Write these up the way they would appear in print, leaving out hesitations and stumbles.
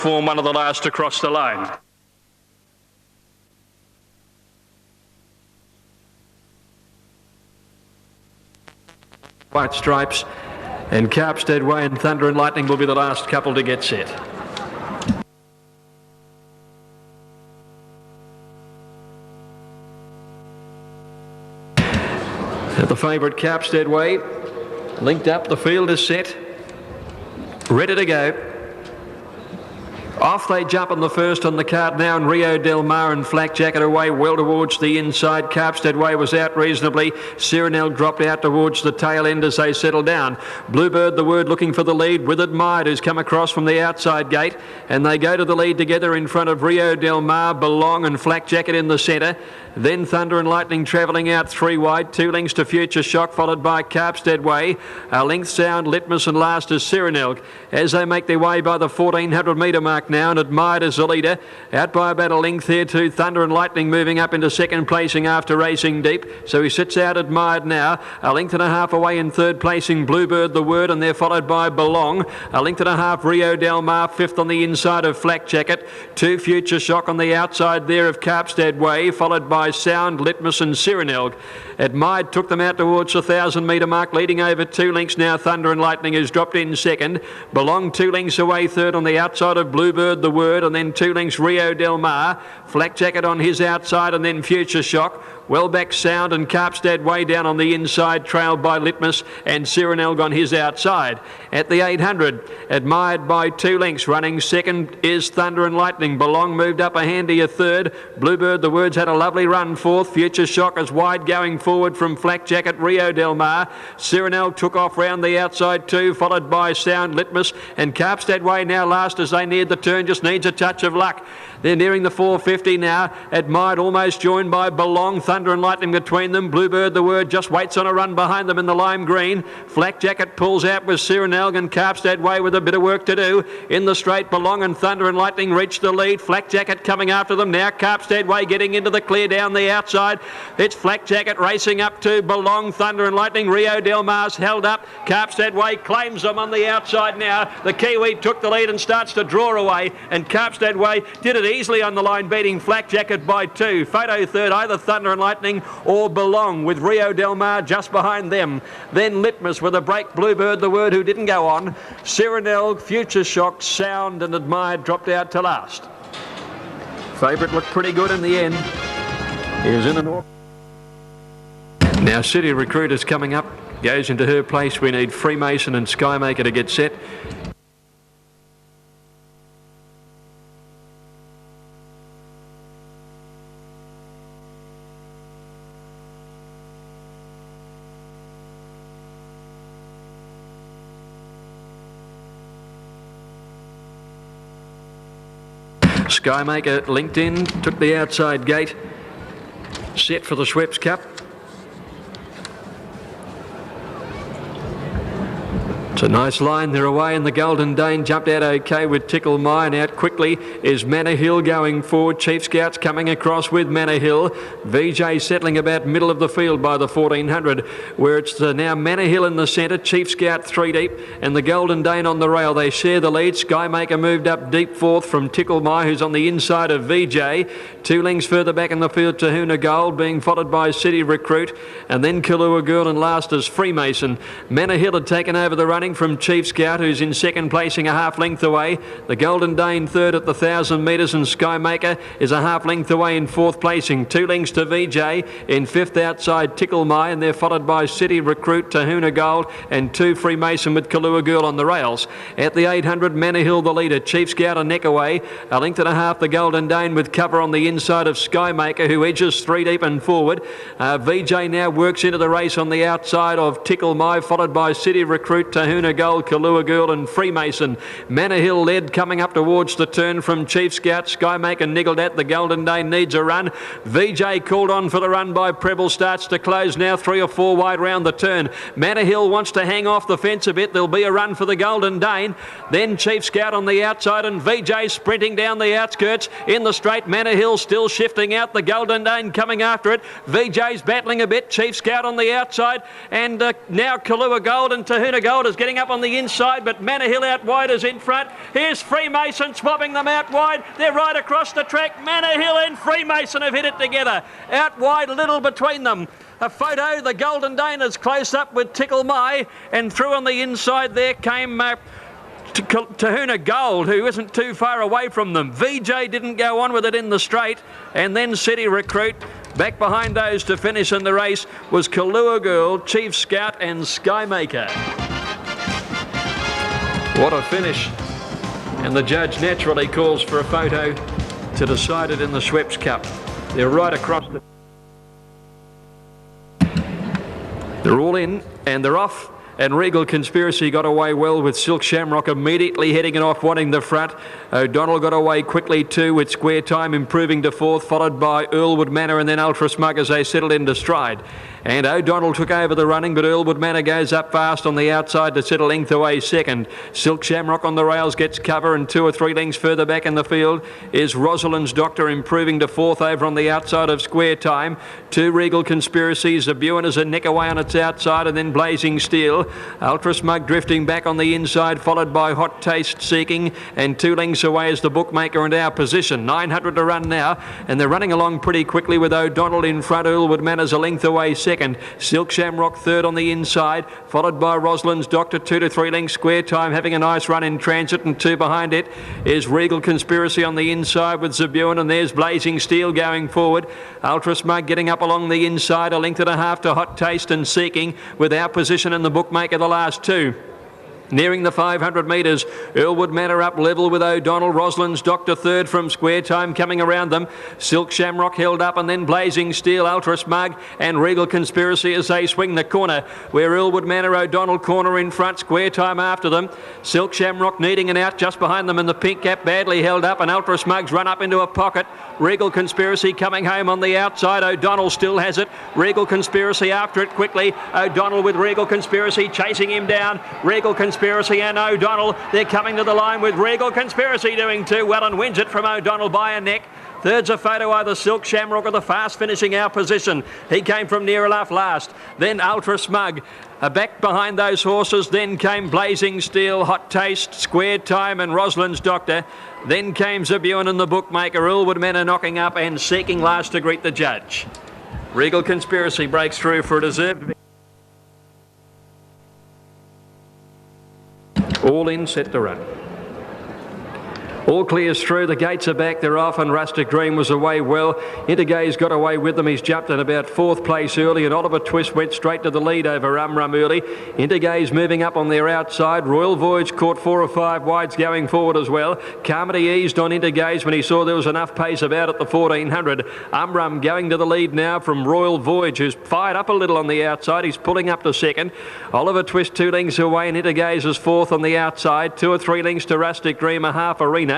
Form one of the last across the line. White Stripes and Caulfield Way and Thunder and Lightning will be the last couple to get set. The favourite Caulfield Way linked up, the field is set, ready to go. Off they jump on the first on the card now, and Rio Del Mar and Flak Jacket away well towards the inside. Caulfield Way was out reasonably. Cyrenel dropped out towards the tail end as they settle down. Bluebird the Word looking for the lead with Admired, who's come across from the outside gate, and they go to the lead together in front of Rio Del Mar, Belong and Flak Jacket in the centre. Then Thunder and Lightning travelling out 3 wide, 2 lengths to Future Shock, followed by Caulfield Way. A length Sound, Litmus, and last is Cyrenel as they make their way by the 1400 metre mark now, and Admired as the leader. Out by about a length here to Thunder and Lightning, moving up into second placing after racing deep. So he sits out Admired now. A length and a half away in third placing Bluebird the Word, and they're followed by Belong. A length and a half Rio Del Mar, fifth on the inside of Flak Jacket. 2 Future Shock on the outside there of Caulfield Way, followed by Sound, Litmus and Cyrenel. Admired took them out towards the 1000 metre mark, leading over 2 lengths now. Thunder and Lightning has dropped in second. Belong 2 lengths away third on the outside of Bluebird the Word, and then 2 lengths Rio Del Mar. Flak Jacket on his outside, and then Future Shock. Well back Sound and Caulfield Way down on the inside, trailed by Litmus and Cyrenel on his outside. At the 800, Admired by 2 lengths, running second is Thunder and Lightning. Belong moved up a handy a third. Bluebird the Word's had a lovely run fourth. Future Shock is wide going forward from Flak Jacket, Rio Del Mar. Cyrenel took off round the outside too, followed by Sound, Litmus, and Caulfield Way now last as they neared the turn, just needs a touch of luck. They're nearing the 450 now. Admired almost joined by Belong, Thunder and Lightning between them. Bluebird the Word just waits on a run behind them in the lime green. Flak Jacket pulls out with Cyrenel, and Caulfield Way with a bit of work to do. In the straight, Belong and Thunder and Lightning reach the lead. Flak Jacket coming after them now. Caulfield Way getting into the clear down the outside. It's Flak Jacket racing up to Belong, Thunder and Lightning. Rio Del Mar's held up. Caulfield Way claims them on the outside now. The Kiwi took the lead and starts to draw away, and Caulfield Way did it easily on the line, beating Flak Jacket by 2. Photo third, either Thunder and Lightning or Belong, with Rio Del Mar just behind them. Then Litmus with a break, Bluebird the Word, who didn't go on. Cyrenel, Future Shock, Sound and Admired dropped out to last. Favourite looked pretty good in the end. He was in an order. Now City Recruit is coming up, goes into her place. We need Freemason and Skymaker to get set. Skymaker linked in, took the outside gate, set for the Schweppes Cup. It's a nice line, they're away, and the Golden Dane jumped out okay with Tickle My, and out quickly is Manor Hill going forward. Chief Scouts coming across with Manor Hill. VJ settling about middle of the field by the 1400, where it's now Manor Hill in the centre, Chief Scout 3 deep, and the Golden Dane on the rail. They share the lead. Skymaker moved up deep fourth from Tickle My, who's on the inside of VJ. 2 lengths further back in the field, Tahuna Gold, being followed by City Recruit, and then Kahlua Girl, and last is Freemason. Manor Hill had taken over the running from Chief Scout, who's in second placing a half length away. The Golden Dane third at the 1000 metres, and Skymaker is a half length away in fourth placing. 2 lengths to VJ in fifth outside Tickle My, and they're followed by City Recruit, Tahuna Gold, and 2 Freemason with Kahlua Girl on the rails. At the 800, Manor Hill the leader, Chief Scout a neck away. A length and a half the Golden Dane with cover on the inside of Skymaker, who edges 3 deep and forward. VJ now works into the race on the outside of Tickle My, followed by City Recruit, Tahuna Gold, Kahlua Girl and Freemason. Manor Hill led coming up towards the turn from Chief Scout. Skymaker niggled at. The Golden Dane needs a run. VJ called on for the run by Preble, starts to close now 3 or 4 wide round the turn. Manor Hill wants to hang off the fence a bit. There'll be a run for the Golden Dane. Then Chief Scout on the outside, and VJ sprinting down the outskirts. In the straight, Manor Hill still shifting out. The Golden Dane coming after it. VJ's battling a bit. Chief Scout on the outside, and now Kahlua Gold and Tahuna Gold is getting getting up on the inside, but Manor out wide is in front. Here's Freemason swapping them out wide. They're right across the track. Manor and Freemason have hit it together. Out wide, little between them. A photo, the Golden Danas close up with Tickle My, and through on the inside there came Tahuna Gold, who isn't too far away from them. VJ didn't go on with it in the straight, and then City Recruit. Back behind those to finish in the race was Kalua Girl, Chief Scout and Skymaker. What a finish. And the judge naturally calls for a photo to decide it in the Schweppes Cup. They're right across the... They're all in and they're off. And Regal Conspiracy got away well with Silk Shamrock immediately heading it off, wanting the front. O'Donnell got away quickly too, with Square Time improving to fourth, followed by Earlwood Manor and then Ultra Smug as they settled into stride. And O'Donnell took over the running, but Earlwood Manor goes up fast on the outside to settle length away second. Silk Shamrock on the rails gets cover, and 2 or 3 lengths further back in the field is Rosalind's Doctor improving to fourth over on the outside of Square Time. 2 Regal Conspiracies, Zabuan is a neck away on its outside, and then Blazing Steel. Ultra Smug drifting back on the inside, followed by Hot Taste Seeking, and 2 lengths away is the Bookmaker and Our Position. 900 to run now, and they're running along pretty quickly with O'Donnell in front. Earlwood Manor's a length away second. Silk Shamrock third on the inside, followed by Rosalind's Doctor. 2 to 3 lengths. Square Time having a nice run in transit, and 2 behind it is Regal Conspiracy on the inside with Zabuan, and there's Blazing Steel going forward. Ultra Smug getting up along the inside, a length and a half to Hot Taste and Seeking, with Our Position and the Bookmaker the last 2. Nearing the 500 metres, Earlwood Manor up level with O'Donnell. Rosalind's Doctor third from Square Time coming around them. Silk Shamrock held up, and then Blazing Steel, Ultra Smug and Regal Conspiracy as they swing the corner, where Earlwood Manor, O'Donnell corner in front, Square Time after them. Silk Shamrock needing an out just behind them in the pink cap, badly held up, and Ultra Smug's run up into a pocket. Regal Conspiracy coming home on the outside. O'Donnell still has it. Regal Conspiracy after it quickly. O'Donnell with Regal Conspiracy chasing him down. Regal Conspiracy and O'Donnell, they're coming to the line with Regal Conspiracy doing too well and wins it from O'Donnell by a neck. Third's a photo, either Silk Shamrock or the fast finishing Our Position. He came from near enough last. Then Ultra Smug. Back behind those horses, then came Blazing Steel, Hot Taste, Square Time and Rosalind's Doctor. Then came Zabuan and the Bookmaker. Earlwood Manor knocking up and Seeking last to greet the judge. Regal Conspiracy breaks through for a deserved... All in, set to run. All clears through, the gates are back, they're off, and Rustic Dream was away well. Intergaze got away with them, he's jumped in about 4th place early, and Oliver Twist went straight to the lead over Rum early. Intergaze moving up on their outside. Royal Voyage caught 4 or 5 wides going forward as well. Carmody eased on Intergaze when he saw there was enough pace about at the 1400. Going to the lead now from Royal Voyage, who's fired up a little on the outside. He's pulling up to second. Oliver Twist 2 lengths away, and Intergaze is 4th on the outside. 2 or 3 lengths to Rustic Dream, a half arena.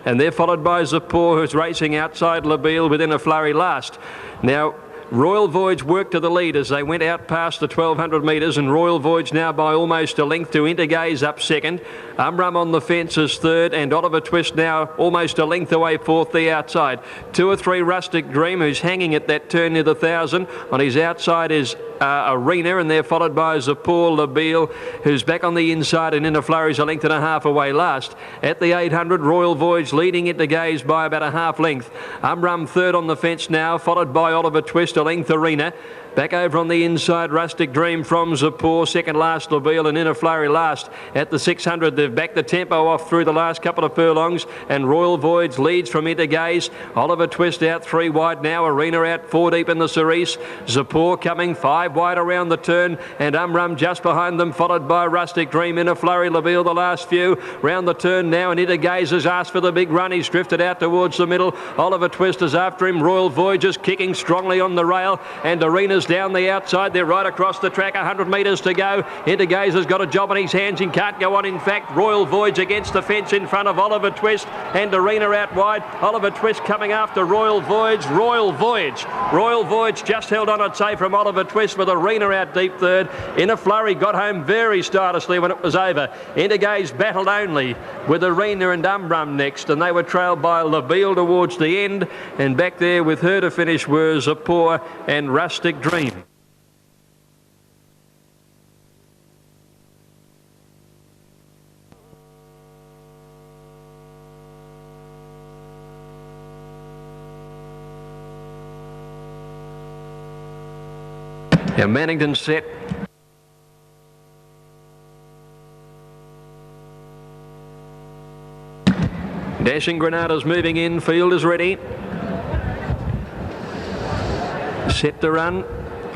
And they're followed by Zapor, who's racing outside Labille within a flurry last. Now, Royal Voyage worked to the lead as they went out past the 1200 metres, and Royal Voyage now by almost a length to Intergaze up second. On the fence is third, and Oliver Twist now almost a length away fourth the outside. 2 or 3 Rustic Dream, who's hanging at that turn near the 1000. On his outside is Arena, and they're followed by Zapor Labille, who's back on the inside and in a flurry's a length and a half away last. At the 800, Royal Voyage leading Intergaze by about a half length. Third on the fence now, followed by Oliver Twist, a length Arena. Back over on the inside, Rustic Dream from Zapor, second last Labille, and in a flurry last. At the 600, they've backed the tempo off through the last couple of furlongs, and Royal Voyage leads from Intergaze. Oliver Twist out 3 wide now, Arena out 4 deep in the Cerise. Zapor coming 5 wide around the turn, and just behind them, followed by Rustic Dream in a flurry. Labille the last few round the turn now, and Intergaze has asked for the big run. He's drifted out towards the middle. Oliver Twist is after him. Royal Voyage is kicking strongly on the rail, and Arena's down the outside. They're right across the track, 100 metres to go. Intergaze has got a job on his hands and can't go on. In fact, Royal Voyage against the fence in front of Oliver Twist, and Arena out wide. Oliver Twist coming after Royal Voyage. Royal Voyage just held on, I'd say, from Oliver Twist, with Arena out deep third. In a flurry, got home very stylishly when it was over. Intergaze battled only with Arena and next, and they were trailed by Labille towards the end, and back there with her to finish were Zapor and Rustic Dream. Now Mannington set. Dashing Granada's moving in, field is ready. Set to run.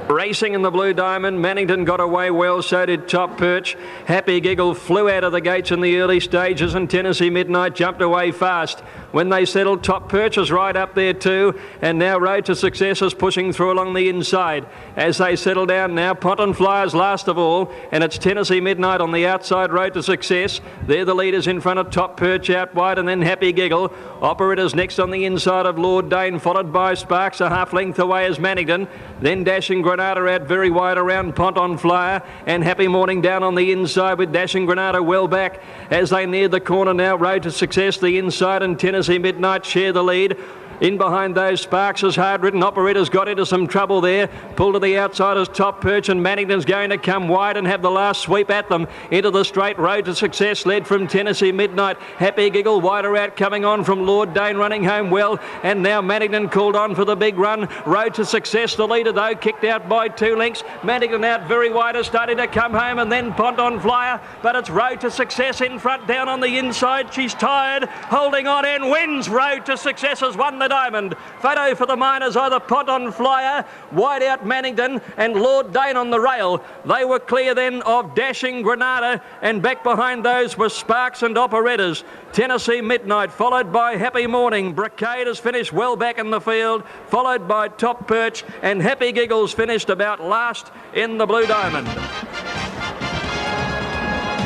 Racing in the Blue Diamond, Mannington got away well, so did Top Perch. Happy Giggle flew out of the gates in the early stages, and Tennessee Midnight jumped away fast. When they settled, Top Perch is right up there too, and now Road to Success is pushing through along the inside. As they settle down now, Ponton Flyers last of all, and it's Tennessee Midnight on the outside, Road to Success. They're the leaders in front of Top Perch out wide, and then Happy Giggle. Operators next on the inside of Lord Dane, followed by Sparks, a half length away as Mannington. Then Dashing Granada out very wide around Ponton Flyer, and Happy Morning down on the inside with Dashing Granada well back as they near the corner now. Road to Success the inside, and Tennessee Midnight share the lead. In behind those, Sparks is hard-ridden. Operators got into some trouble there. Pulled to the outside as Top Perch, and Mannington's going to come wide and have the last sweep at them. Into the straight, Road to Success led from Tennessee Midnight. Happy Giggle wider out coming on from Lord Dane, running home well. And now Mannington called on for the big run. Road to Success, the leader though, kicked out by 2 lengths. Mannington out very wide is starting to come home, and then Ponton Flyer. But it's Road to Success in front, down on the inside. She's tired, holding on and wins. Road to Success has won the Diamond. Photo for the Miners, either Ponton Flyer, wide out Mannington, and Lord Dane on the rail. They were clear then of Dashing Granada, and back behind those were Sparks and Operettas. Tennessee Midnight, followed by Happy Morning. Brocade has finished well back in the field, followed by Top Perch, and Happy Giggles finished about last in the Blue Diamond.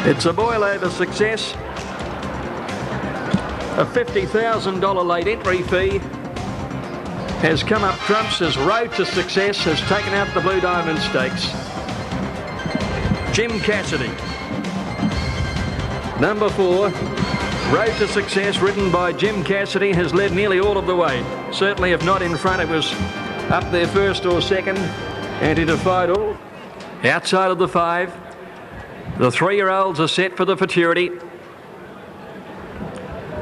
It's a boil over Success. A $50,000 late entry fee has come up trumps as Road to Success has taken out the Blue Diamond Stakes. Jim Cassidy. Number 4, Road to Success, ridden by Jim Cassidy, has led nearly all of the way. Certainly, if not in front, it was up there first or second, and he defied all. Outside of the 5, the 3-year-olds are set for the Futurity.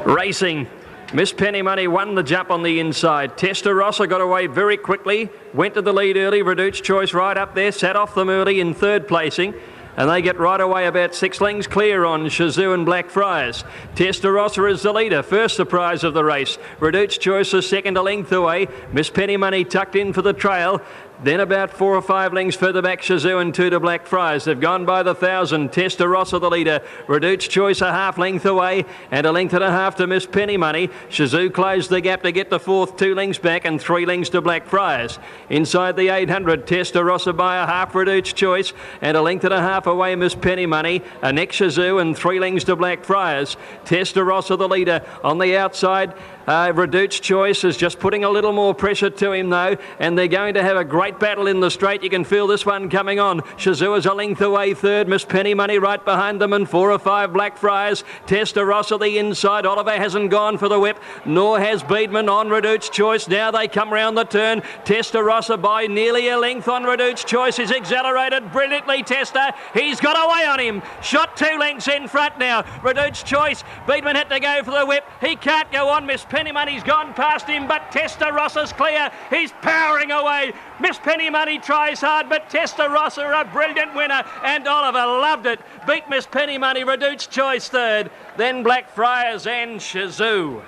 Racing. Miss Penny Money won the jump on the inside. Testarossa got away very quickly, went to the lead early. Reduced Choice right up there, sat off them early in 3rd placing. And they get right away about 6 lengths clear on Shazoo and Blackfriars. Testarossa is the leader, first surprise of the race. Reduced Choice is second a length away. Miss Penny Money tucked in for the trail. Then about 4 or 5 lengths further back, Shazoo and 2 to Blackfriars. They've gone by the 1,000. Testarossa the leader. Reduced Choice a half length away, and a length and a half to Miss Penny Money. Shazoo closed the gap to get the 4th, 2 lengths back, and 3 lengths to Blackfriars. Inside the 800, Testarossa by a half, Reduced Choice, and a length and a half away, Miss Penny Money. A next Shazoo and 3 lengths to Blackfriars. Testarossa the leader. On the outside, Reduced Choice is just putting a little more pressure to him though, and they're going to have a great battle in the straight. You can feel this one coming on. Shazoo is a length away 3rd, Miss Penny Money right behind them, and 4 or 5 Blackfriars. Testarossa the inside. Oliver hasn't gone for the whip, nor has Beedman on Reduced Choice. Now they come round the turn. Testarossa by nearly a length on Reduced Choice. He's accelerated brilliantly, Testa. He's got away on him. Shot 2 lengths in front now. Reduced Choice. Beedman had to go for the whip. He can't go on. Miss Penny Money's gone past him, but Testarossa's clear. He's powering away. Miss Penny Money tries hard, but Testarossa, a brilliant winner, and Oliver loved it. Beat Miss Penny Money. Reduced Choice 3rd, then Blackfriars and Shazoo.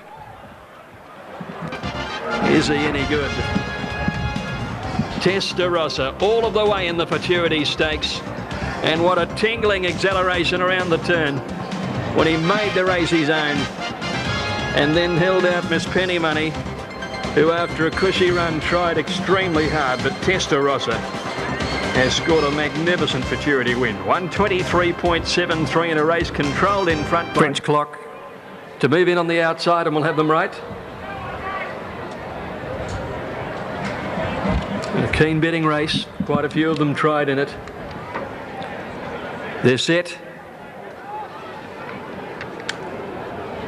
Is he any good? Testarossa all of the way in the Futurity Stakes, and what a tingling acceleration around the turn when he made the race his own, and then held out Miss Penny Money, who after a cushy run tried extremely hard, but Testarossa has scored a magnificent Futurity win. 123.73 in a race controlled in front. French clock to move in on the outside, and we'll have them right. A keen betting race, quite a few of them tried in it. They're set.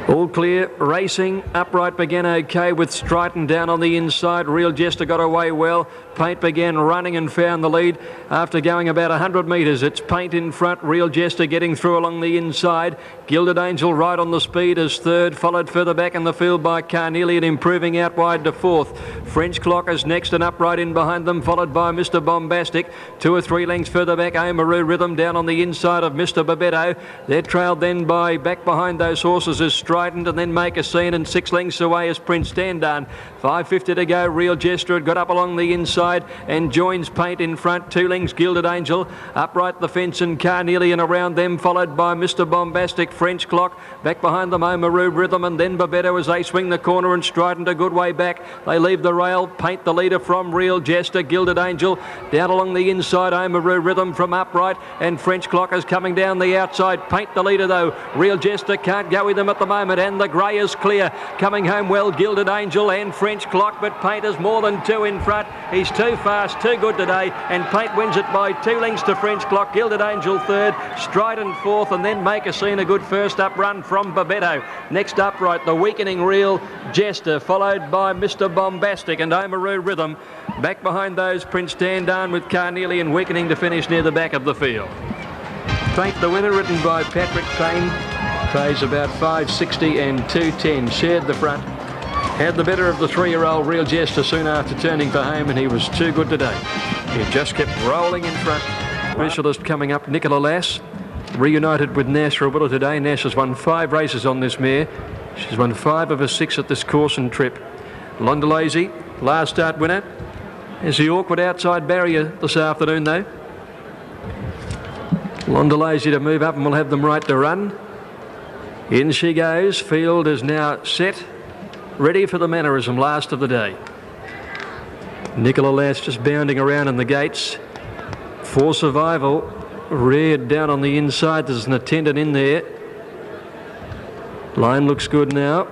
All clear, racing. Upright began okay with Stryton down on the inside. Real Jester got away well. Paint began running and found the lead after going about 100 metres. It's Paint in front, Real Jester getting through along the inside. Gilded Angel right on the speed as third, followed further back in the field by Carnelian, improving out wide to fourth. French Clock is next and Upright in behind them, followed by Mr Bombastic. 2 or 3 lengths further back, Oamaru Rhythm down on the inside of Mr Babetto. They're trailed then by, back behind those horses is Strident, and then Make a Scene, and 6 lengths away is Prince Dandan. 5.50 to go. Real Jester had got up along the inside and joins Paint in front. 2 lengths Gilded Angel. Upright the fence and Carnelian around them, followed by Mr Bombastic. French Clock back behind them, Oamaru Rhythm, and then Babetto as they swing the corner, and Strident a good way back. They leave the rail. Paint the leader from Real Jester. Gilded Angel down along the inside. Oamaru Rhythm from Upright, and French Clock is coming down the outside. Paint the leader though. Real Jester can't go with them at the moment, and the grey is clear. Coming home well, Gilded Angel and French Clock, but Paint is more than 2 in front. He's too fast, too good today, and Paint wins it by 2 lengths to French Clock. Gilded Angel third, Strident fourth, and then Make a Scene, a good first up run from Babetto. Next Upright, the weakening Real Jester, followed by Mr Bombastic and Oamaru Rhythm. Back behind those, Prince Dandan with Carnelian weakening to finish near the back of the field. Paint the winner, written by Patrick Payne. Pays about 5.60 and 2.10. Shared the front. Had the better of the 3-year-old Real Jester soon after turning for home, and he was too good today. He just kept rolling in front. Specialist coming up, Nicola Lass. Reunited with Nash for a while today. Nash has won 5 races on this mare. She's won 5 of her 6 at this course and trip. Londalazy, last start winner. There's the awkward outside barrier this afternoon though. Londalazy to move up, and we'll have them right to run. In she goes. Field is now set, ready for the Mannerism, last of the day. Nicola Lass just bounding around in the gates. For Survival, reared down on the inside. There's an attendant in there. Line looks good now.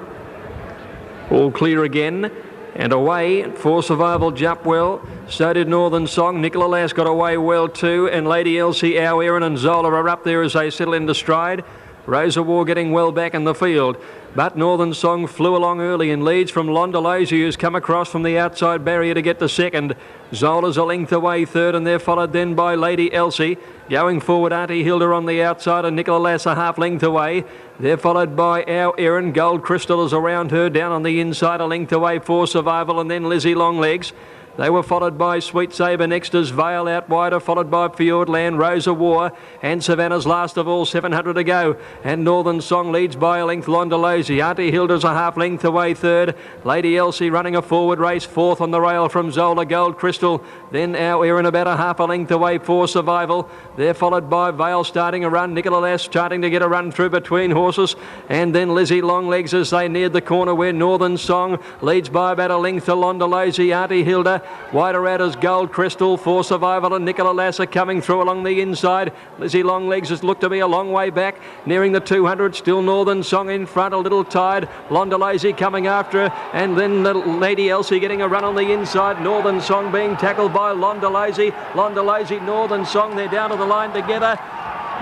All clear again. And away, For Survival jumped well. So did Northern Song. Nicola Lass got away well too. And Lady Elsie, Our Erin and Zola are up there as they settle into stride. Rosa War getting well back in the field. But Northern Song flew along early and leads from Londalazy, who's come across from the outside barrier to get to second. Zola's a length away third, and they're followed then by Lady Elsie. Going forward, Auntie Hilda on the outside, and Nicola Lass a half length away. They're followed by Our Erin. Gold Crystal is around her. Down on the inside, a length away For Survival, and then Lizzie Longlegs. They were followed by Sweet Sabre next as Vale out wider, followed by Fiordland, Rosa War, and Savannah's last of all, 700 to go. And Northern Song leads by a length, Londalazy. Auntie Hilda's a half length away third. Lady Elsie running a forward race, fourth on the rail from Zola. Gold Crystal, then Our Erin about a half a length away For Survival. They're followed by Vale starting a run. Nicola Lass starting to get a run through between horses. And then Lizzie Longlegs as they neared the corner where Northern Song leads by about a length to Londalazy. Auntie Hilda wider out as Gold Crystal. For Survival and Nicola Lass are coming through along the inside. Lizzie Longlegs has looked to be a long way back, nearing the 200. Still Northern Song in front, a little tired. Londalazy coming after her, and then the Lady Elsie getting a run on the inside. Northern Song being tackled by Londalazy. Londalazy, Northern Song, they're down to the line together.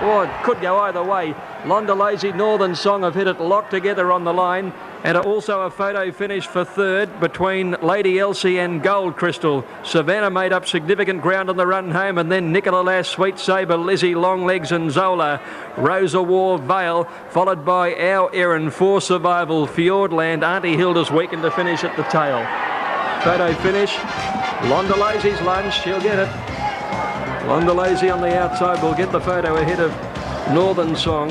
Oh, it could go either way. Londalazy, Northern Song have hit it locked together on the line. And also a photo finish for third between Lady Elsie and Gold Crystal. Savannah made up significant ground on the run home, and then Nicola Lass, Sweet Sabre, Lizzie Longlegs and Zola. Rosa War, Vale, followed by Our Erin, For Survival, Fiordland. Auntie Hilda's weakened to finish at the tail. Photo finish. Londalazy's lunge, she'll get it. Londalazy on the outside will get the photo ahead of Northern Song.